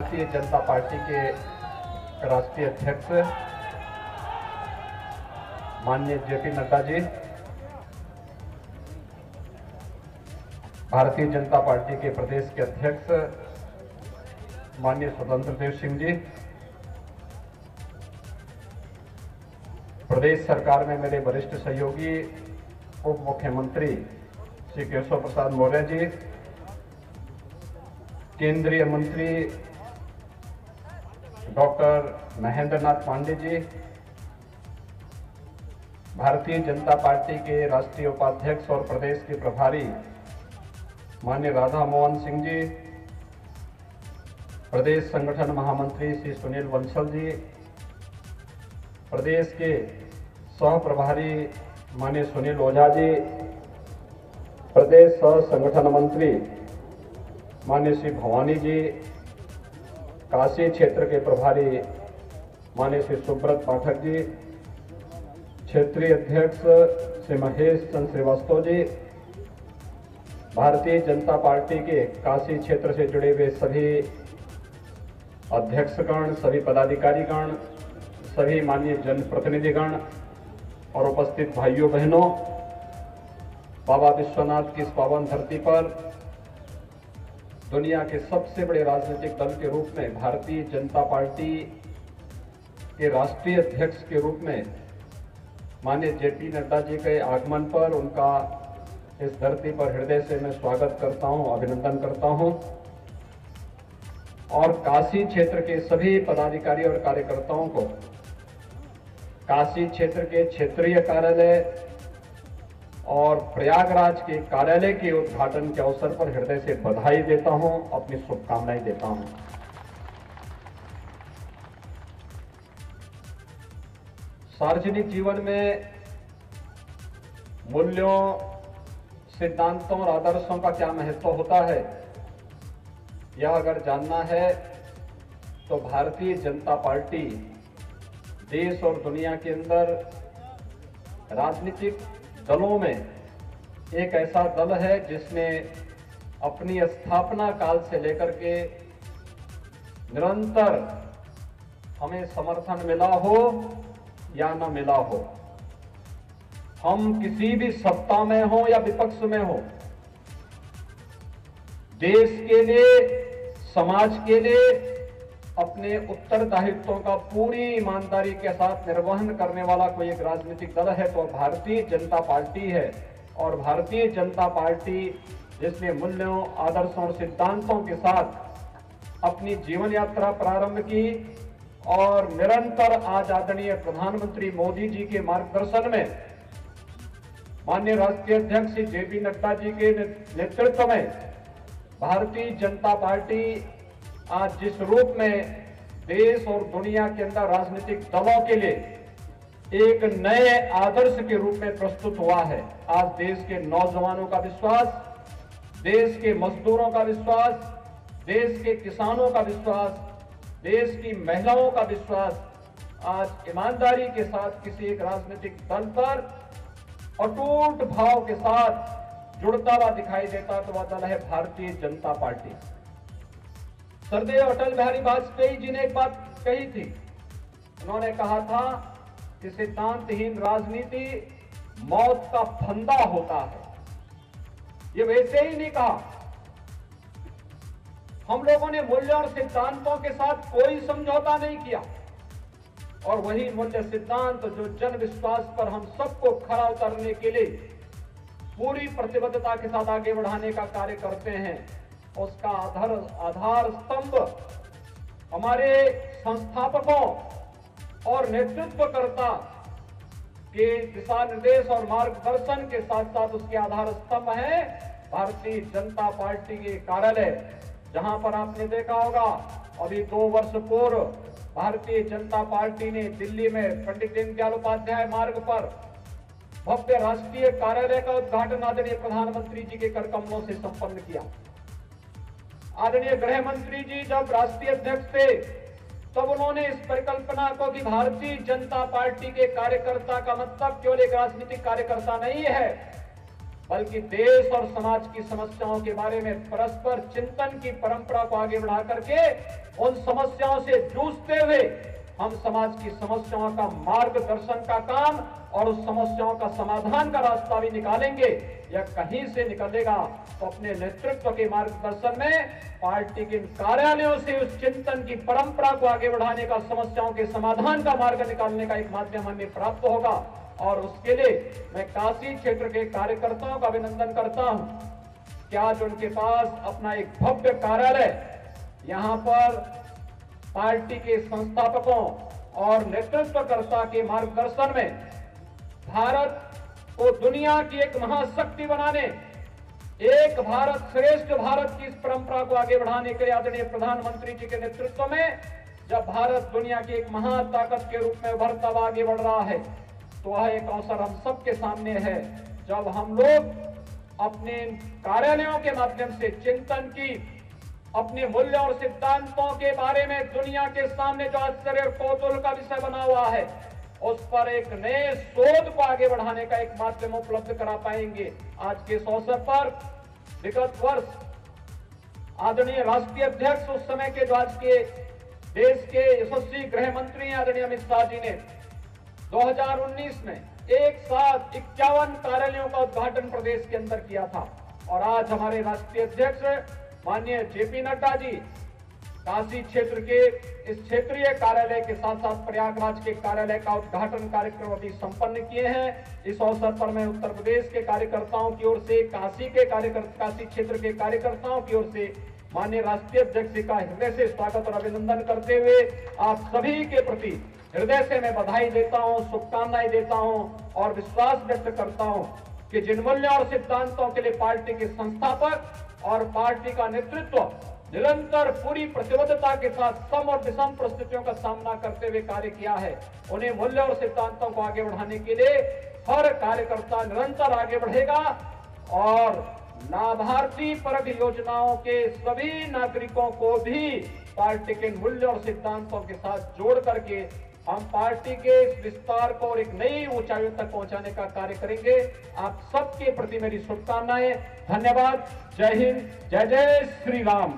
Bharatiya Janata party के राष्ट्रीय अध्यक्ष माननीय जेपी नड्डा जी, भारतीय जनता पार्टी के प्रदेश के अध्यक्ष माननीय स्वतंत्र देव सिंह जी, प्रदेश सरकार में मेरे वरिष्ठ सहयोगी उप मुख्यमंत्री श्री केशव प्रसाद मौर्य जी, केंद्रीय मंत्री डॉक्टर महेंद्र नाथ पांडे जी, भारतीय जनता पार्टी के राष्ट्रीय उपाध्यक्ष और प्रदेश के प्रभारी माननीय राधा मोहन सिंह जी, प्रदेश संगठन महामंत्री श्री सुनील बंसल जी, प्रदेश के सह प्रभारी माननीय सुनील ओझा जी, प्रदेश सह संगठन मंत्री माननीय श्री भवानी जी, काशी क्षेत्र के प्रभारी माननीय श्री सुब्रत पाठक जी, क्षेत्रीय अध्यक्ष श्री महेश चंद्र श्रीवास्तव जी, भारतीय जनता पार्टी के काशी क्षेत्र से जुड़े हुए सभी अध्यक्षगण, सभी पदाधिकारीगण, सभी माननीय जनप्रतिनिधिगण और उपस्थित भाइयों बहनों, बाबा विश्वनाथ की इस पावन धरती पर दुनिया के सबसे बड़े राजनीतिक दल के रूप में भारतीय जनता पार्टी के राष्ट्रीय अध्यक्ष के रूप में माननीय जेपी नड्डा जी के आगमन पर उनका इस धरती पर हृदय से मैं स्वागत करता हूं, अभिनंदन करता हूं और काशी क्षेत्र के सभी पदाधिकारी और कार्यकर्ताओं को काशी क्षेत्र के क्षेत्रीय कार्यालय और प्रयागराज के कार्यालय के उद्घाटन के अवसर पर हृदय से बधाई देता हूं, अपनी शुभकामनाएं देता हूं। सार्वजनिक जीवन में मूल्यों, सिद्धांतों और आदर्शों का क्या महत्व होता है, यह अगर जानना है तो भारतीय जनता पार्टी देश और दुनिया के अंदर राजनीतिक दलों में एक ऐसा दल है जिसने अपनी स्थापना काल से लेकर के निरंतर हमें समर्थन मिला हो या न मिला हो, हम किसी भी सत्ता में हो या विपक्ष में हो, देश के लिए, समाज के लिए अपने उत्तरदायित्वों का पूरी ईमानदारी के साथ निर्वहन करने वाला कोई एक राजनीतिक दल है तो भारतीय जनता पार्टी है। और भारतीय जनता पार्टी जिसने मूल्यों, आदर्शों और सिद्धांतों के साथ अपनी जीवन यात्रा प्रारंभ की और निरंतर आज आदरणीय प्रधानमंत्री मोदी जी के मार्गदर्शन में माननीय राष्ट्रीय अध्यक्ष श्री जेपी नड्डा जी के नेतृत्व में भारतीय जनता पार्टी आज जिस रूप में देश और दुनिया के अंदर राजनीतिक दलों के लिए एक नए आदर्श के रूप में प्रस्तुत हुआ है। आज देश के नौजवानों का विश्वास, देश के मजदूरों का विश्वास, देश के किसानों का विश्वास, देश की महिलाओं का विश्वास आज ईमानदारी के साथ किसी एक राजनीतिक दल पर अटूट भाव के साथ जुड़ता हुआ दिखाई देता तो वह दल है भारतीय जनता पार्टी। सरदेव अटल बिहारी वाजपेयी जी ने एक बात कही थी, उन्होंने कहा था कि सिद्धांतहीन राजनीति मौत का फंदा होता है। ये वैसे ही नहीं कहा, हम लोगों ने मूल्य और सिद्धांतों के साथ कोई समझौता नहीं किया और वही मूल्य सिद्धांत जो जन विश्वास पर हम सबको खरा उतरने के लिए पूरी प्रतिबद्धता के साथ आगे बढ़ाने का कार्य करते हैं, उसका आधार स्तंभ हमारे संस्थापकों और नेतृत्वकर्ता के दिशा निर्देश और मार्गदर्शन के साथ साथ उसके आधार स्तंभ है भारतीय जनता पार्टी के कार्यालय, जहां पर आपने देखा होगा अभी 2 वर्ष पूर्व भारतीय जनता पार्टी ने दिल्ली में पंडित दीनदयाल उपाध्याय मार्ग पर भव्य राष्ट्रीय कार्यालय का उद्घाटन आदरणीय प्रधानमंत्री जी के कर कमलों से संपन्न किया। आदरणीय गृह मंत्री जी जब राष्ट्रीय अध्यक्ष थे तब उन्होंने इस परिकल्पना को कि भारतीय जनता पार्टी के कार्यकर्ता का मतलब केवल एक राजनीतिक कार्यकर्ता नहीं है, बल्कि देश और समाज की समस्याओं के बारे में परस्पर चिंतन की परंपरा को आगे बढ़ा करके उन समस्याओं से जूझते हुए हम समाज की समस्याओं का मार्गदर्शन का काम और उस समस्याओं का समाधान का रास्ता भी निकालेंगे। यह कहीं से निकलेगा तो अपने नेतृत्व के मार्गदर्शन में पार्टी के कार्यालयों से उस चिंतन की परंपरा को आगे बढ़ाने का, समस्याओं के समाधान का मार्ग निकालने का एक माध्यम हमें प्राप्त होगा। और उसके लिए मैं काशी क्षेत्र के कार्यकर्ताओं का अभिनंदन करता हूं कि आज उनके पास अपना एक भव्य कार्यालय, यहां पर पार्टी के संस्थापकों और नेतृत्वकर्ता के मार्गदर्शन में भारत को दुनिया की एक महाशक्ति बनाने, एक भारत श्रेष्ठ भारत की इस परंपरा को आगे बढ़ाने के लिए आदरणीय प्रधानमंत्री जी के नेतृत्व में जब भारत दुनिया की एक महाताकत के रूप में उभरता हुआ आगे बढ़ रहा है, तो वह एक अवसर हम सबके सामने है जब हम लोग अपने कार्यालयों के माध्यम से चिंतन की, अपने मूल्यों और सिद्धांतों के बारे में दुनिया के सामने जो आश्चर्य और कौतूहल का विषय बना हुआ है, उस पर एक नए शोध को आगे बढ़ाने का एक माध्यम उपलब्ध करा पाएंगे। आज के इस अवसर पर विगत वर्ष आदरणीय राष्ट्रीय अध्यक्ष उस समय के जो आज के देश के यशस्वी गृह मंत्री आदरणीय अमित शाह जी ने 2019 में एक साथ 51 कार्यालयों का उद्घाटन प्रदेश के अंदर किया था। और आज हमारे राष्ट्रीय अध्यक्ष माननीय जेपी नड्डा जी काशी क्षेत्र के इस क्षेत्रीय कार्यालय के साथ साथ प्रयागराज के कार्यालय का उद्घाटन कार्यक्रम अभी संपन्न किए हैं। इस अवसर पर मैं उत्तर प्रदेश के कार्यकर्ताओं की ओर से, काशी क्षेत्र के कार्यकर्ताओं की ओर से माननीय राष्ट्रीय अध्यक्ष का हृदय से स्वागत और अभिनंदन करते हुए आप सभी के प्रति हृदय से मैं बधाई देता हूं, शुभकामनाएं देता हूं और विश्वास व्यक्त करता हूं कि जिन मूल्यों और सिद्धांतों के लिए पार्टी के संस्थापक और पार्टी का नेतृत्व निरंतर पूरी प्रतिबद्धता के साथ सम और विषम परिस्थितियों का सामना करते हुए कार्य किया है, उन्हें मूल्यों और सिद्धांतों को आगे बढ़ाने के लिए हर कार्यकर्ता निरंतर आगे बढ़ेगा और लाभार्थी परक योजनाओं के सभी नागरिकों को भी पार्टी के मूल्यों और सिद्धांतों के साथ जोड़ करके हम पार्टी के इस विस्तार को और एक नई ऊंचाइयों तक पहुंचाने का कार्य करेंगे। आप सबके प्रति मेरी शुभकामनाएं। धन्यवाद। जय हिंद, जय जय श्री राम।